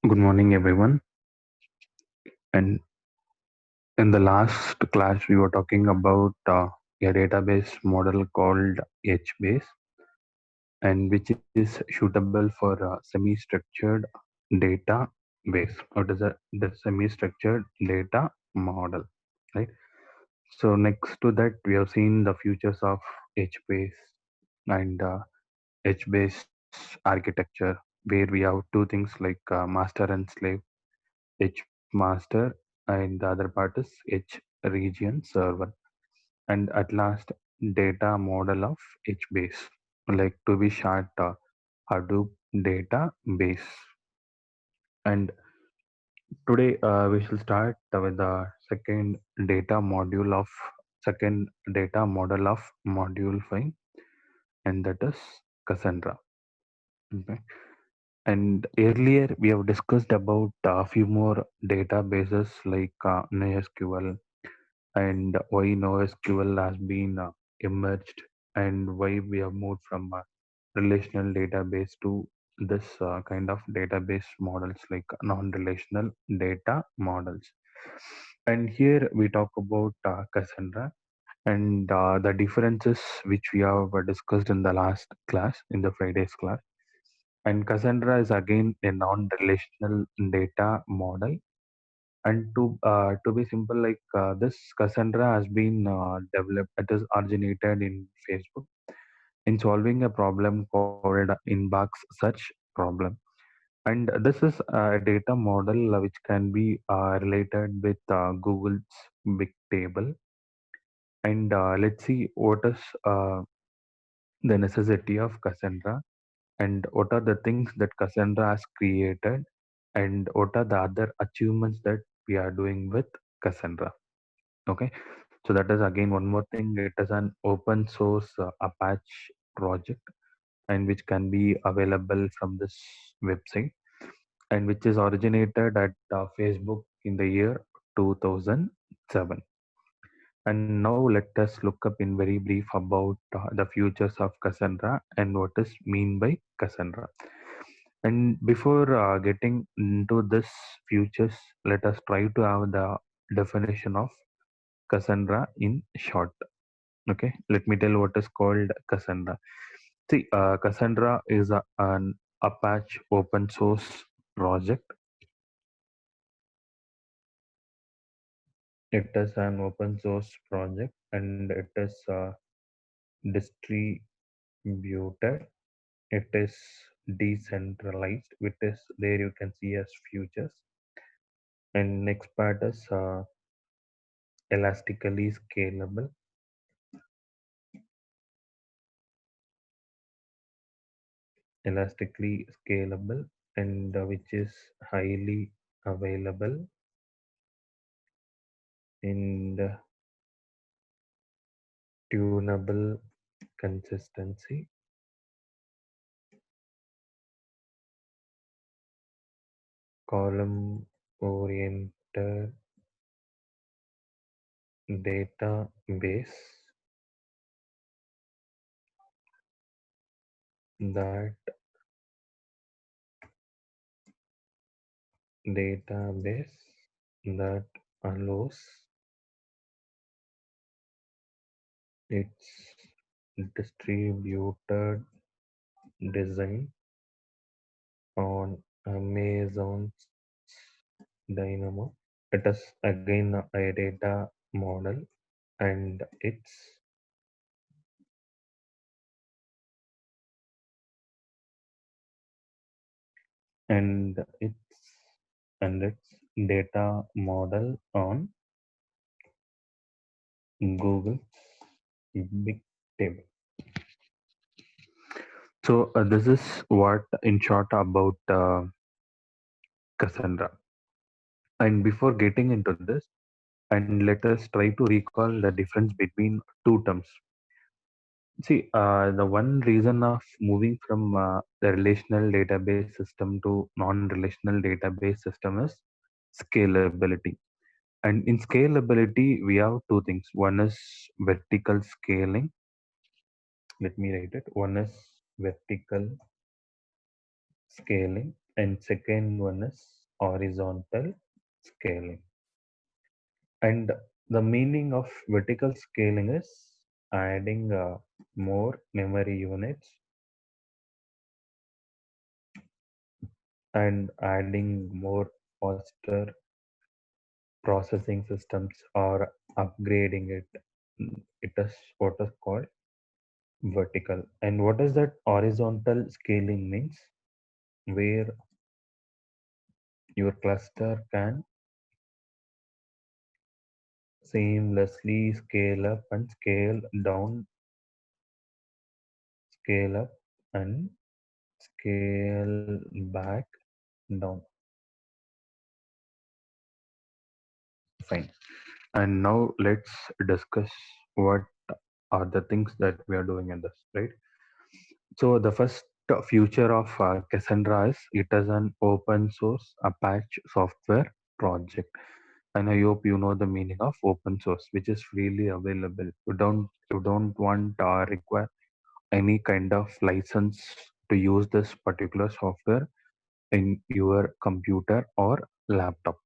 Good morning, everyone. And in the last class, we were talking about a database model called HBase, and which is suitable for semi-structured database. What is the semi-structured data model, right? So next to that, we have seen the futures of HBase and HBase architecture, where we have two things like master and slave H master, and the other part is H region server, and at last data model of HBase, like to be short Hadoop database. And today we shall start with the second data model of module 5, and that is Cassandra. Okay. And earlier we have discussed about a few more databases like NoSQL, and why NoSQL has been emerged, and why we have moved from a relational database to this kind of database models like non-relational data models. And here we talk about Cassandra and the differences which we have discussed in the last class, in the Friday's class. And Cassandra is again a non-relational data model, and to be simple, like this Cassandra has been developed. It is originated in Facebook in solving a problem called inbox search problem. And this is a data model which can be related with Google's big table. And let's see what is the necessity of Cassandra, and what are the things that Cassandra has created, and what are the other achievements that we are doing with Cassandra. Okay, so that is again one more thing. It is an open source Apache project, and which can be available from this website, and which is originated at Facebook in the year 2007. And now let us look up in very brief about the futures of Cassandra and what is mean by Cassandra. And before getting into this futures, let us try to have the definition of Cassandra in short. Okay, let me tell what is called Cassandra. See, Cassandra is an Apache open source project. It is an open source project, and it is distributed. It is decentralized. It is there you can see as futures. And next part is elastically scalable, elastically scalable, and which is highly available in the tunable consistency, column oriented database that database that allows its distributed design on Amazon's Dynamo. It is again a data model, and it's its data model on Google Big Table. So this is what in short about Cassandra. And before getting into this, and let us try to recall the difference between two terms. See, the one reason of moving from the relational database system to non-relational database system is scalability. And in scalability, we have two things. One is vertical scaling. Let me write it. One is vertical scaling, and second one is horizontal scaling. And the meaning of vertical scaling is adding more memory units and adding more faster processing systems or upgrading it. It is what is called vertical. And what does that horizontal scaling means? Where your cluster can seamlessly scale up and scale down, scale up and scale back down. Fine. And now let's discuss what are the things that we are doing in this, right? So the first future of Cassandra is it is an open source Apache software project. And I hope you know the meaning of open source, which is freely available. You don't want require any kind of license to use this particular software in your computer or laptop.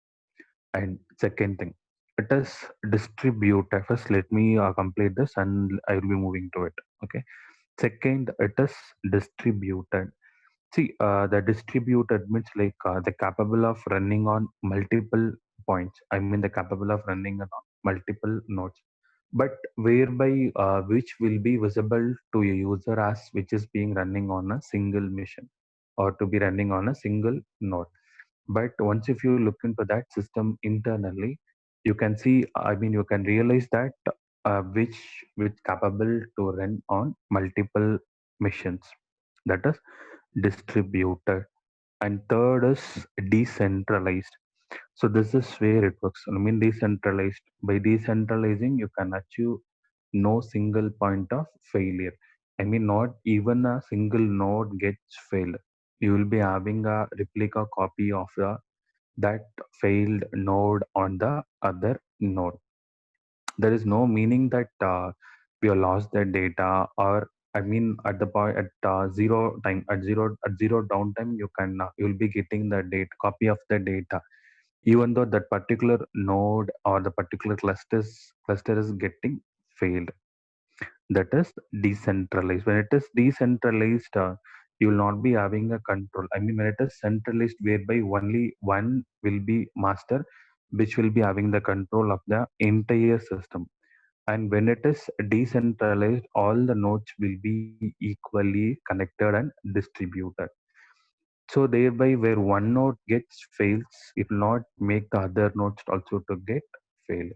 And second thing, it is distributed. First, let me complete this and I will be moving to it. Okay. Second, it is distributed. See, the distributed means like the capable of running on multiple points. I mean, the capable of running on multiple nodes, but whereby which will be visible to a user as which is being running on a single mission or to be running on a single node. But once if you look into that system internally, you can see, I mean, you can realize that which capable to run on multiple missions. That is distributed. And third is decentralized. So this is where it works. I mean, decentralized. By decentralizing, you can achieve no single point of failure. I mean, not even a single node gets failed. You will be having a replica copy of that failed node on the other node. There is no meaning that we have lost the data, or I mean at the point at zero time, at zero downtime, you'll be getting the data copy of the data, even though that particular node or the particular cluster is getting failed. That is decentralized. When it is decentralized, you will not be having a control. I mean, when it is centralized, whereby only one will be master, which will be having the control of the entire system. And when it is decentralized, all the nodes will be equally connected and distributed. So thereby, where one node gets fails, it will not make the other nodes also to get failed.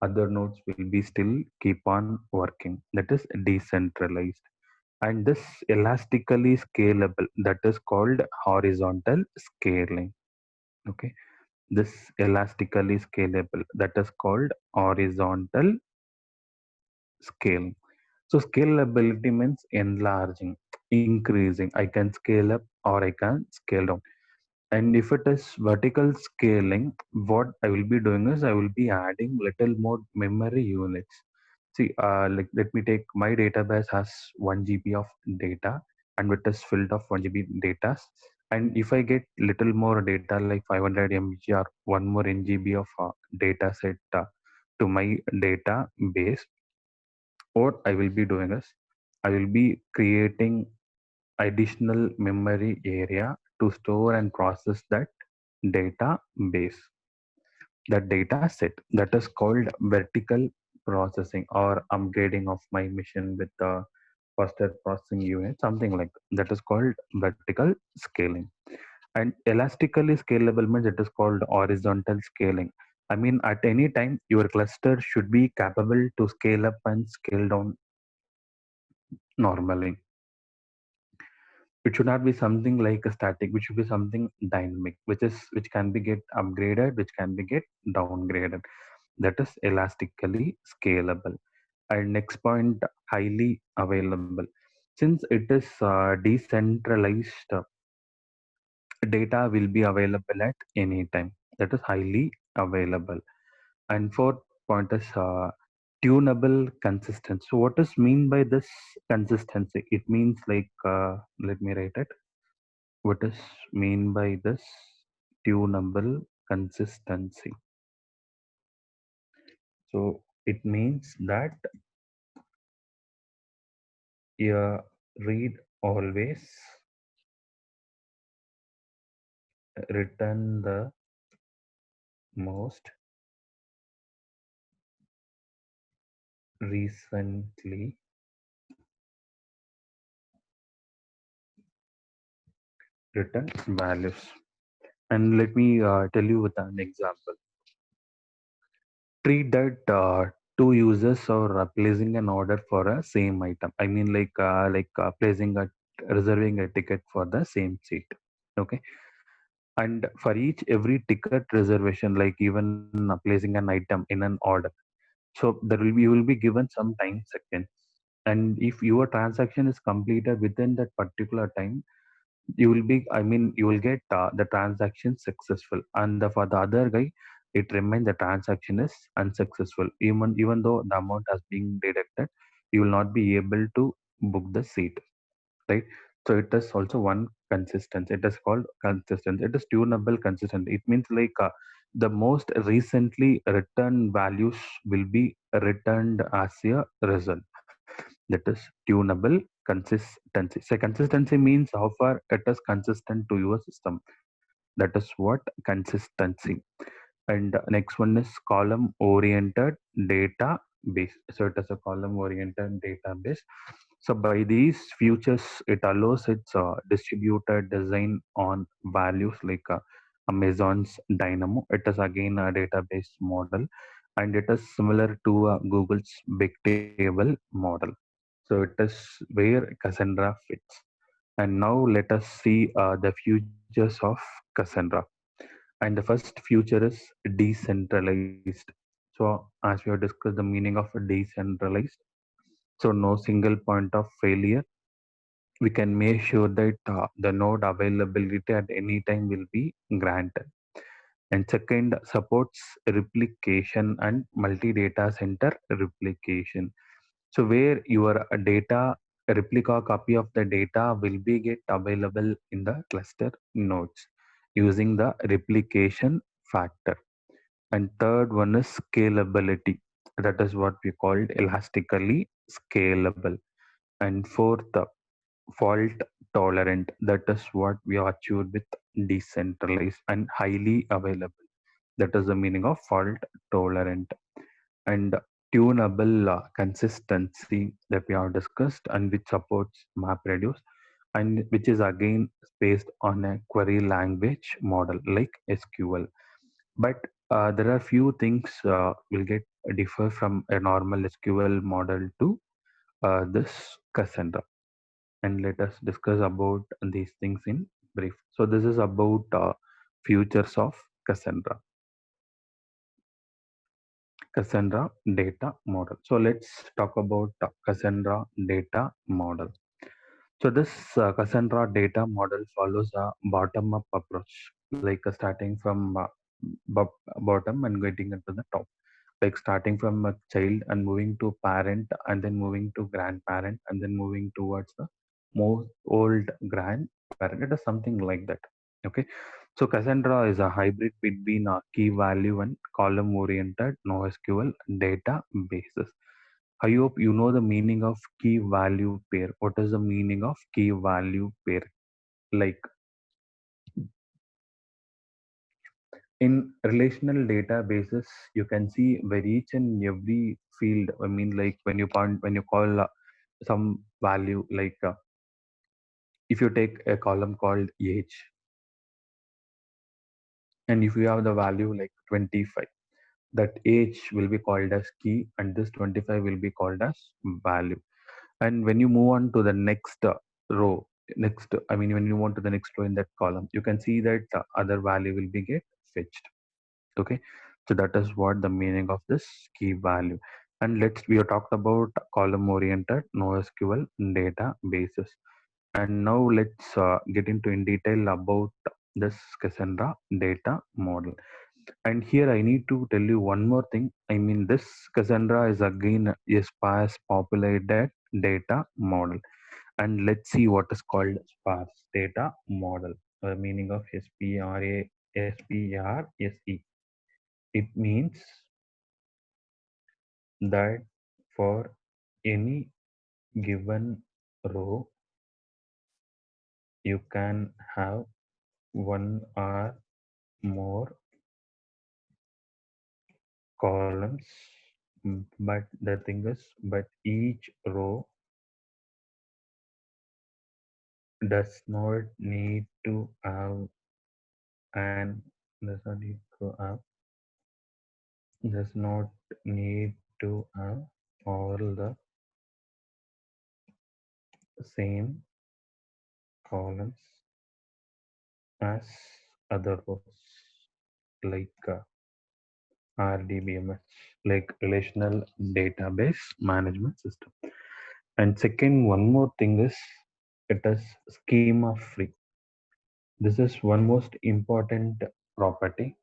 Other nodes will be still keep on working. That is decentralized. And this elastically scalable, that is called horizontal scaling. Okay. This elastically scalable, that is called horizontal scaling. So scalability means enlarging, increasing. I can scale up or I can scale down. And if it is vertical scaling, what I will be doing is I will be adding little more memory units. See, like let me take my database has 1 GB of data and it is filled of 1 GB data. And if I get little more data like 500 MB or one more NGB of data set to my database, what I will be doing is I will be creating additional memory area to store and process that database, that data set. That is called vertical processing or upgrading of my machine with the faster processing unit, something like that. That is called vertical scaling. And elastically scalable means it is called horizontal scaling. I mean, at any time, your cluster should be capable to scale up and scale down normally. It should not be something like a static, which should be something dynamic, which can be get upgraded, which can be get downgraded. That is elastically scalable. And next point, highly available. Since it is decentralized, data will be available at any time. That is highly available. And fourth point is tunable consistency. So what is mean by this consistency? It means like let me write it. What is mean by this tunable consistency. So it means that a read always return the most recently written values. And let me tell you with an example. Treat that two users are placing an order for a same item. I mean, placing a reserving a ticket for the same seat. Okay, and for each every ticket reservation, like even placing an item in an order, so there will be you will be given some time seconds, and if your transaction is completed within that particular time, you will be I mean you will get the transaction successful, and for the other guy it remains the transaction is unsuccessful, even though the amount has been deducted, you will not be able to book the seat, right? So it is also one consistent, it is called consistent, it is tunable consistent. It means the most recently returned values will be returned as a result. That is tunable consistency. So consistency means how far it is consistent to your system. That is what consistency. And next one is column oriented database. So it is a column oriented database. So by these features, it allows its distributed design on values Amazon's Dynamo. It is again a database model, and it is similar to Google's Bigtable model. So it is where Cassandra fits. And now let us see the futures of Cassandra. And the first future is decentralized. So as we have discussed the meaning of decentralized, so no single point of failure. We can make sure that the node availability at any time will be granted. And second, supports replication and multi-data center replication. So where your data replica copy of the data will be get available in the cluster nodes using the replication factor. And third one is scalability. That is what we called elastically scalable. And fourth, fault tolerant. That is what we are achieved with decentralized and highly available. That is the meaning of fault tolerant. And tunable consistency that we have discussed, and which supports MapReduce, and which is again based on a query language model like SQL. But there are few things will get differ from a normal SQL model to this Cassandra. And let us discuss about these things in brief. So this is about futures of Cassandra. Cassandra data model. So let's talk about Cassandra data model. So this Cassandra data model follows a bottom-up approach, starting from bottom and getting into the top, like starting from a child and moving to parent, and then moving to grandparent, and then moving towards the most old grandparent. It is something like that. Okay, so Cassandra is a hybrid between a key value and column oriented NoSQL databases. I hope you know the meaning of key value pair. What is the meaning of key value pair? Like in relational databases, you can see where each and every field. I mean, like when you call some value, if you take a column called age, and if you have the value like 25, that age will be called as key, and this 25 will be called as value. And when you move on to the next row, when you move on to the next row in that column, you can see that the other value will be get fetched. Okay, so that is what the meaning of this key value. And we have talked about column oriented NoSQL databases. And now let's get into in detail about this Cassandra data model. And here I need to tell you one more thing. I mean, this Cassandra is again a sparse populated data model. And let's see what is called sparse data model. The meaning of SPRASE. sprse. It means that for any given row, you can have one or more columns. But the thing is, but each row does not need to have an does not need to have does not need to have all the same columns as other rows like RDBMS, like relational database management system. And second, one more thing is it is schema free. This is one most important property.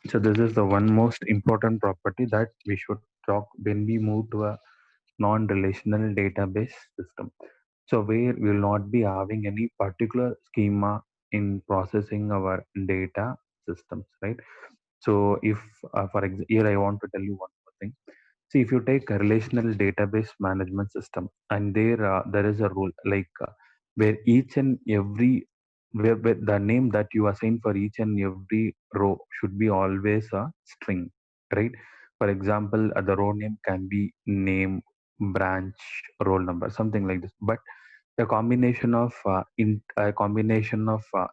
So this is the one most important property that we should talk when we move to a non-relational database system. So where we will not be having any particular schema in processing our data systems, right? So if here I want to tell you one more thing. See, if you take a relational database management system, and there is a rule like where each and every where the name that you assign for each and every row should be always a string, right? For example, the row name can be name, branch, roll number, something like this. But a combination of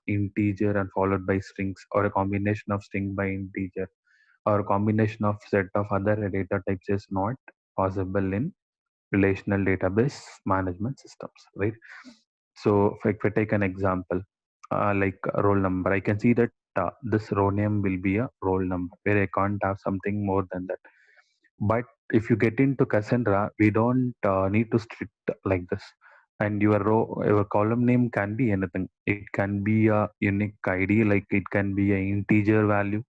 integer and followed by strings, or a combination of string by integer, or a combination of set of other data types is not possible in relational database management systems, right? So if I take an example, like a roll number, I can see that this row name will be a roll number where I can't have something more than that. But if you get into Cassandra, we don't need to strict like this. And your column name can be anything. It can be a unique ID, like it can be an integer value,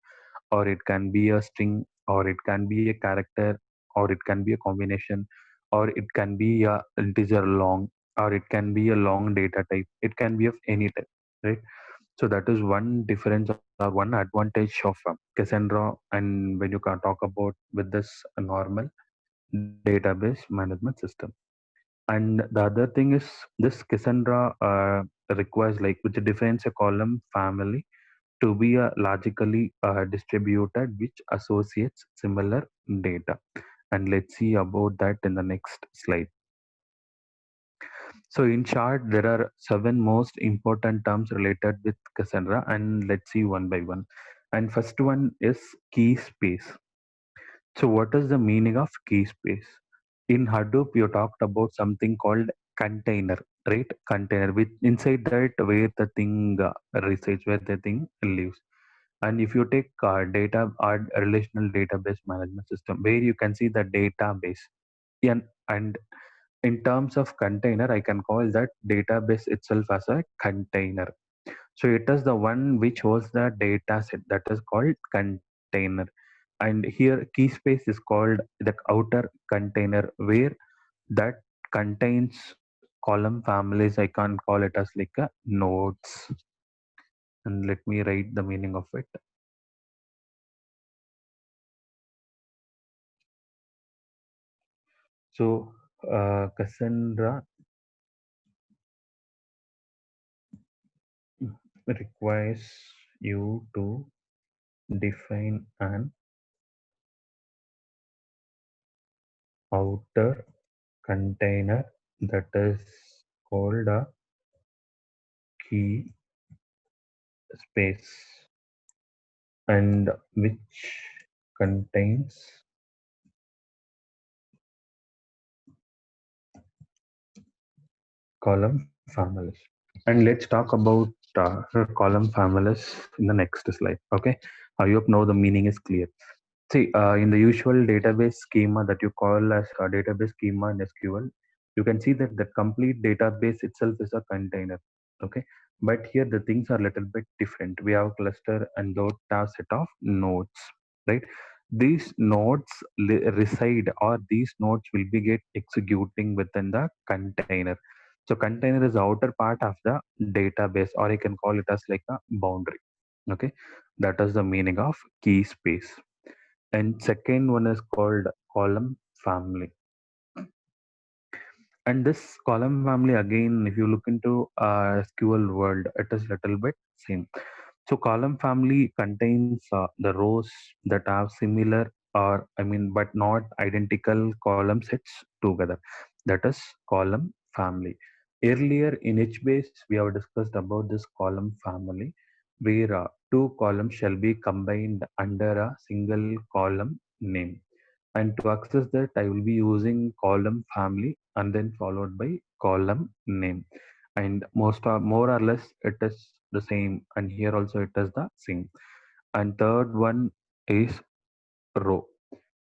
or it can be a string, or it can be a character, or it can be a combination, or it can be a integer long, or it can be a long data type. It can be of any type, right? So that is one difference or one advantage of Cassandra, and when you can talk about with this normal database management system. And the other thing is this Cassandra requires, like, which defines a column family to be a logically distributed which associates similar data. And let's see about that in the next slide. So in short, there are seven most important terms related with Cassandra, and let's see one by one. And first one is key space. So what is the meaning of key space? In Hadoop, you talked about something called container, right? Container with inside that where the thing resides, where the thing lives. And if you take data or relational database management system, where you can see the database, and in terms of container, I can call that database itself as a container. So it is the one which holds the data set, that is called container. And here key space is called the outer container, where that contains column families. I can call it as like a nodes. And let me write the meaning of it. So Cassandra requires you to define an outer container that is called a key space, and which contains column families. And let's talk about column families in the next slide. Okay, I hope now the meaning is clear. See, in the usual database schema that you call as a database schema in SQL, you can see that the complete database itself is a container. Okay, but here the things are a little bit different. We have cluster and those have set of nodes, right? These nodes reside, or these nodes will be get executing within the container. So container is the outer part of the database, or I can call it as like a boundary. Okay, that is the meaning of key space. And second one is called column family. And this column family, again, if you look into SQL world, it is little bit same. So column family contains the rows that have similar, or I mean, but not identical column sets together. That is column family. Earlier in HBase, we have discussed about this column family, where two columns shall be combined under a single column name. And to access that, I will be using column family and then followed by column name. And more or less it is the same. And here also it is the same. And third one is row,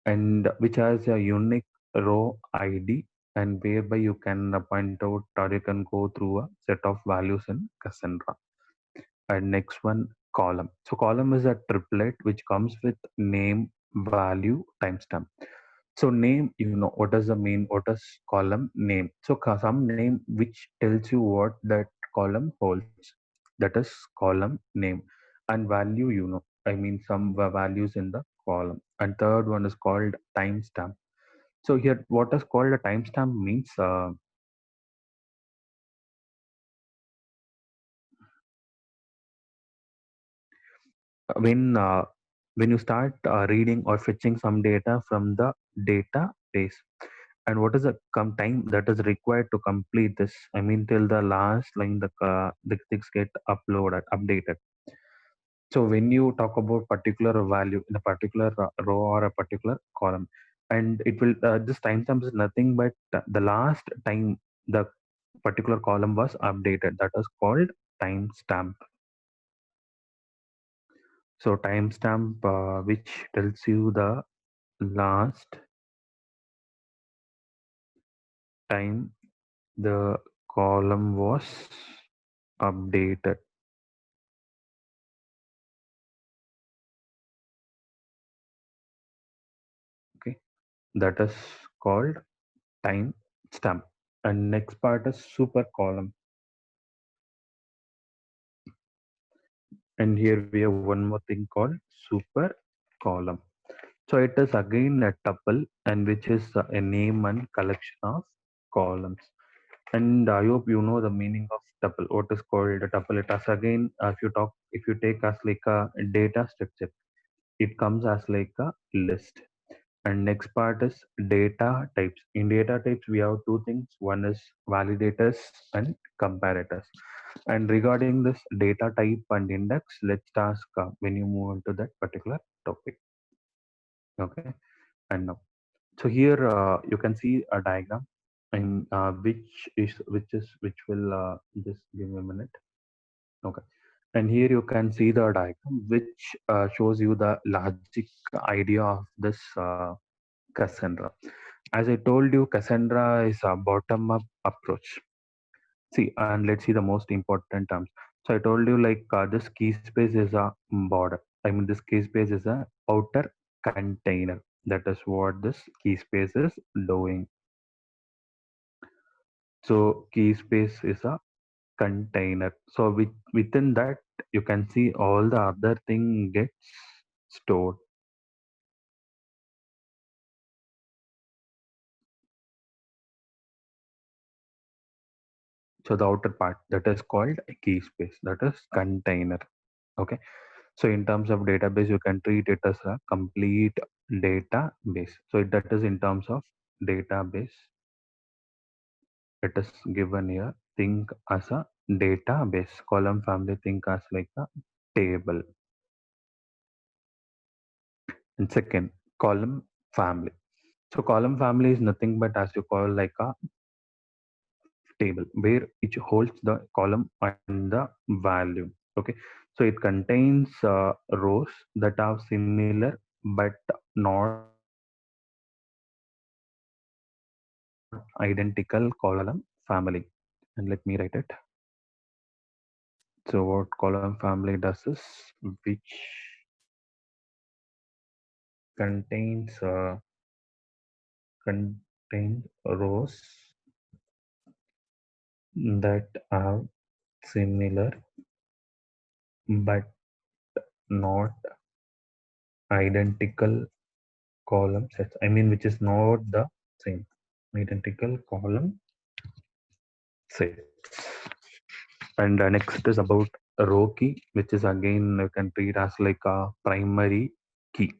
and which has a unique row ID, and whereby you can point out or you can go through a set of values in Cassandra. And next one, column. So column is a triplet which comes with name, value, timestamp. So name, you know, what does the mean? What is column name? So some name which tells you what that column holds. That is column name. And value, you know, I mean some values in the column. And third one is called timestamp. So here, what is called a timestamp means when uh, when you start reading or fetching some data from the database, and what is the time that is required to complete this, I mean till the last line the things get updated. So when you talk about particular value in a particular row or a particular column, and it will this timestamp is nothing but the last time the particular column was updated, that is called timestamp. So timestamp which tells you the last time the column was updated. Okay, that is called time stamp. And next part is super column. And here we have one more thing called super column. So it is again a tuple, and which is a name and collection of columns. And I hope you know the meaning of tuple. What is called a tuple? It is again, if you take as like a data structure, it comes as like a list. And next part is data types. In data types, we have two things. One is validators and comparators. And regarding this data type and index, let's ask when you move into that particular topic. Okay. And now, so here you can see a diagram, and which will just give me a minute. Okay. And here you can see the diagram, which shows you the logic idea of this Cassandra. As I told you, Cassandra is a bottom-up approach. See, and let's see the most important terms. So I told you like this key space is a border. I mean, this key space is a outer container. That is what this key space is doing. So key space is a container. So within that, you can see all the other thing gets stored. So the outer part that is called a key space. That is container. Okay. So in terms of database, you can treat it as a complete database. So that is in terms of database. It is given here. Think as a database. Column family, think as like a table. And second, column family. So column family is nothing but as you call like a table where each holds the column and the value. Okay. So it contains rows that are similar but not identical column family. And let me write it. So what column family does is which contains contains rows that are similar but not identical column sets. I mean, which is not the same. Identical column sets. And next is about row key, which is again you can treat as like a primary key,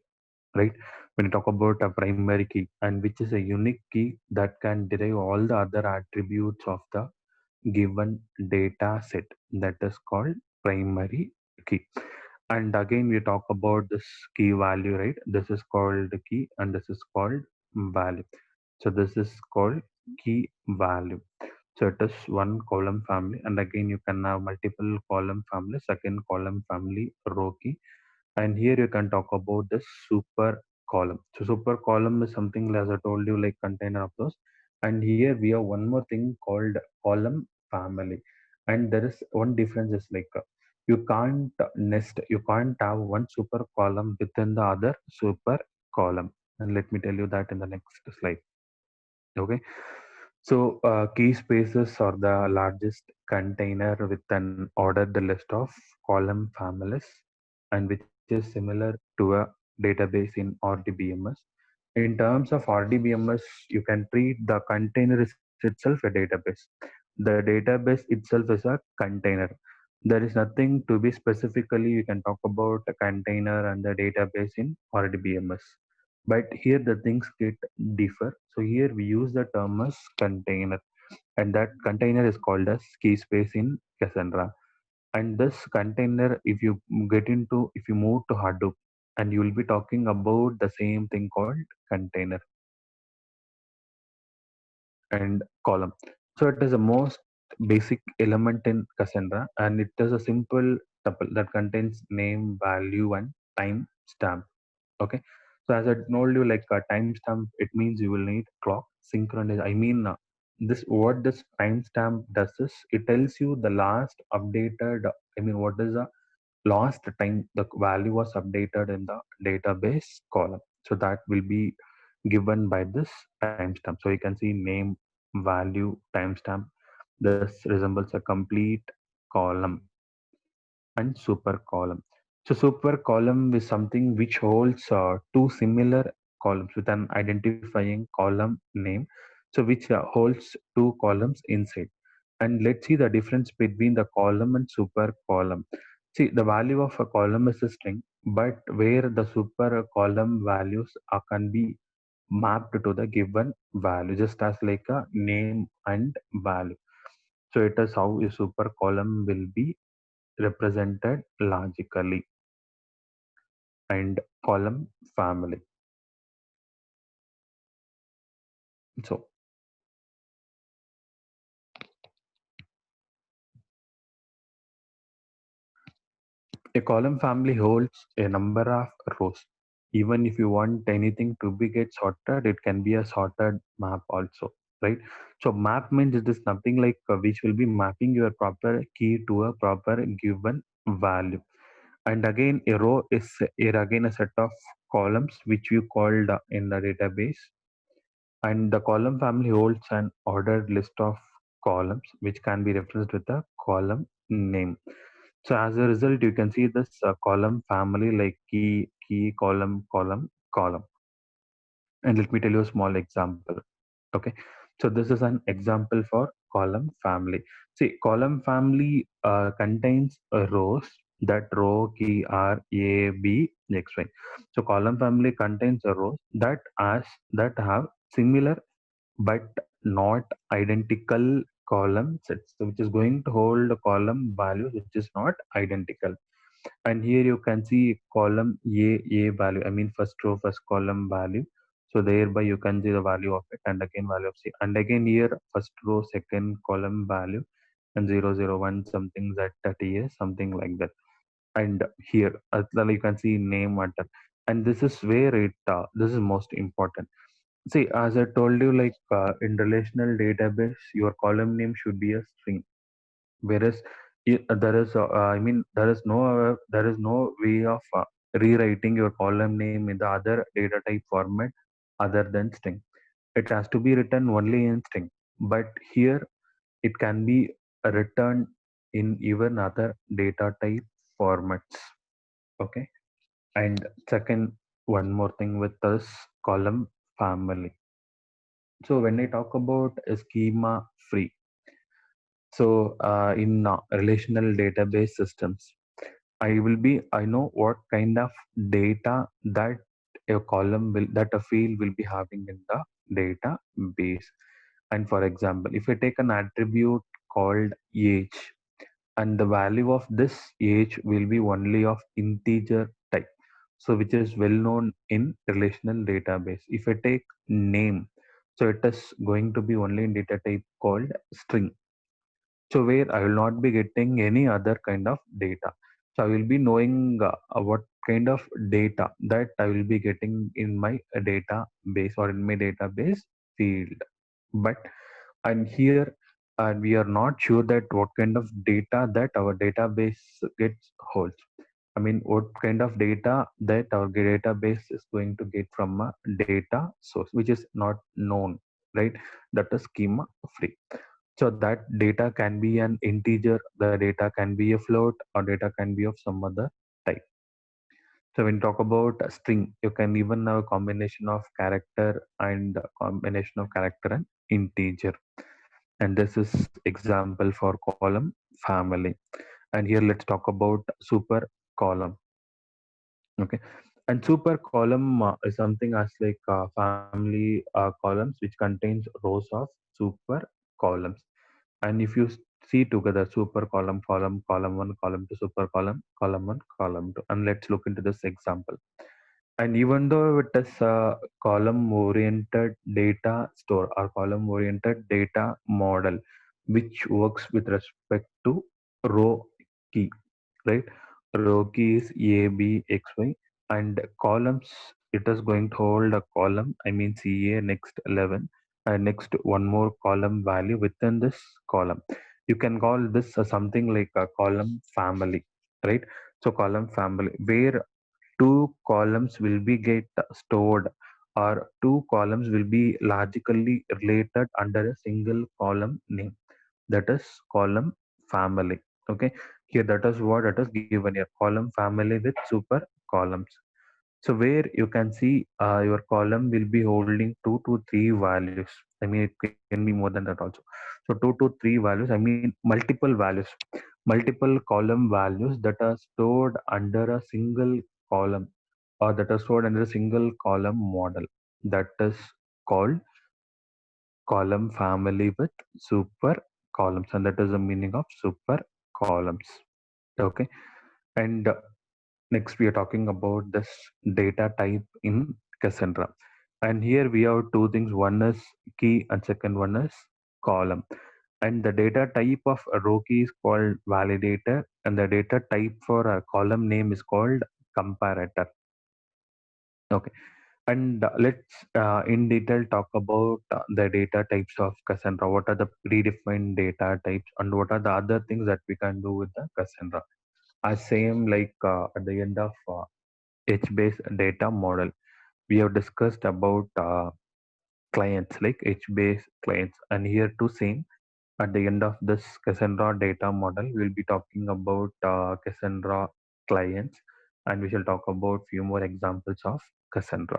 right? When you talk about a primary key, and which is a unique key that can derive all the other attributes of the given data set, that is called primary key. And again we talk about this key value, right? This is called key and this is called value. So this is called key value. So it is one column family, and again you can have multiple column families, second column family row key. And here you can talk about the super column. So super column is something, as I told you, like container of those. And here we have one more thing called column family. And there is one difference is like you can't nest, you can't have one super column within the other super column. And let me tell you that in the next slide. Okay. So key spaces are the largest container with an ordered list of column families, and which is similar to a database in RDBMS. In terms of RDBMS, you can treat the container is itself a database. The database itself is a container. There is nothing to be specifically you can talk about a container and the database in RDBMS. But here the things get differ. So here we use the term as container, and that container is called as key space in Cassandra. And this container, if you move to Hadoop, and you will be talking about the same thing called container and column. So it is the most basic element in Cassandra, and it is a simple tuple that contains name, value, and time stamp. Okay. So as I told you, like a timestamp, it means you will need clock synchronize. I mean, this what this timestamp does is it tells you the last updated. I mean, what is the last time the value was updated in the database column. So that will be given by this timestamp. So you can see name, value, timestamp. This resembles a complete column and super column. So super column is something which holds two similar columns with an identifying column name. So which holds two columns inside. And let's see the difference between the column and super column. See, the value of a column is a string, but where the super column values can be mapped to the given value, just as like a name and value. So it is how a super column will be represented logically. And column family. So a column family holds a number of rows. Even if you want anything to be get sorted, it can be a sorted map also, right? So map means it is nothing like which will be mapping your proper key to a proper given value. And again, a row is again a set of columns which you called in the database. And the column family holds an ordered list of columns which can be referenced with a column name. So as a result, you can see this column family like key, column, column, column. And let me tell you a small example. Okay. So this is an example for column family. See, column family contains rows. That row key are A, B, X, Y. So column family contains a rows that have similar but not identical column sets, so which is going to hold a column values which is not identical. And here you can see column A value, I mean first row, first column value. So thereby you can see the value of it, and again value of C. And again here first row, second column value, and 001 something Z30 something like that. And here you can see name matter. And this is where this is most important. See, as I told you, like in relational database, your column name should be a string. Whereas there is, I mean, there is no way of rewriting your column name in the other data type format other than string. It has to be written only in string. But here it can be written in even other data type formats. Okay. And second, one more thing with this column family. So when I talk about a schema free, so in relational database systems, I know what kind of data that a column will, that a field will be having in the database. And for example, if I take an attribute called age, and the value of this age will be only of integer type, so which is well known in relational database. If I take name, so it is going to be only in data type called string, so where I will not be getting any other kind of data. So I will be knowing what kind of data that I will be getting in my database or in my database field. But and here, and we are not sure that what kind of data that our database gets holds. I mean, what kind of data that our database is going to get from a data source, which is not known, right? That is schema free. So that data can be an integer, the data can be a float, or data can be of some other type. So when you talk about a string, you can even have a combination of character and a combination of character and integer. And this is example for column family. And here let's talk about super column. Okay. And super column is something as like family columns which contains rows of super columns. And if you see together super column, column one, column two, super column one, column two. And let's look into this example. And even though it is a column oriented data store or column oriented data model, which works with respect to row key, right? Row key is A, B, X, Y, and columns, it is going to hold a column, I mean CA next 11, and next one more column value within this column. You can call this something like a column family, right? So column family, where two columns will be get stored, or two columns will be logically related under a single column name, that is column family. Okay, here that is what it is given here, column family with super columns. So where you can see your column will be holding 2 to 3 values. I mean, it can be more than that also. So 2 to 3 values, I mean multiple values, multiple column values that are stored under a single column, or that are stored under a single column model. That is called column family with super columns, and that is the meaning of super columns. Okay, and next, we are talking about this data type in Cassandra. And here we have two things. One is key and second one is column. And the data type of a row key is called validator, and the data type for a column name is called comparator. Okay. And let's in detail talk about the data types of Cassandra. What are the predefined data types and what are the other things that we can do with the Cassandra? As same like at the end of HBase data model, we have discussed about clients like HBase clients, and here too same at the end of this Cassandra data model, we'll be talking about Cassandra clients, and we shall talk about few more examples of Cassandra.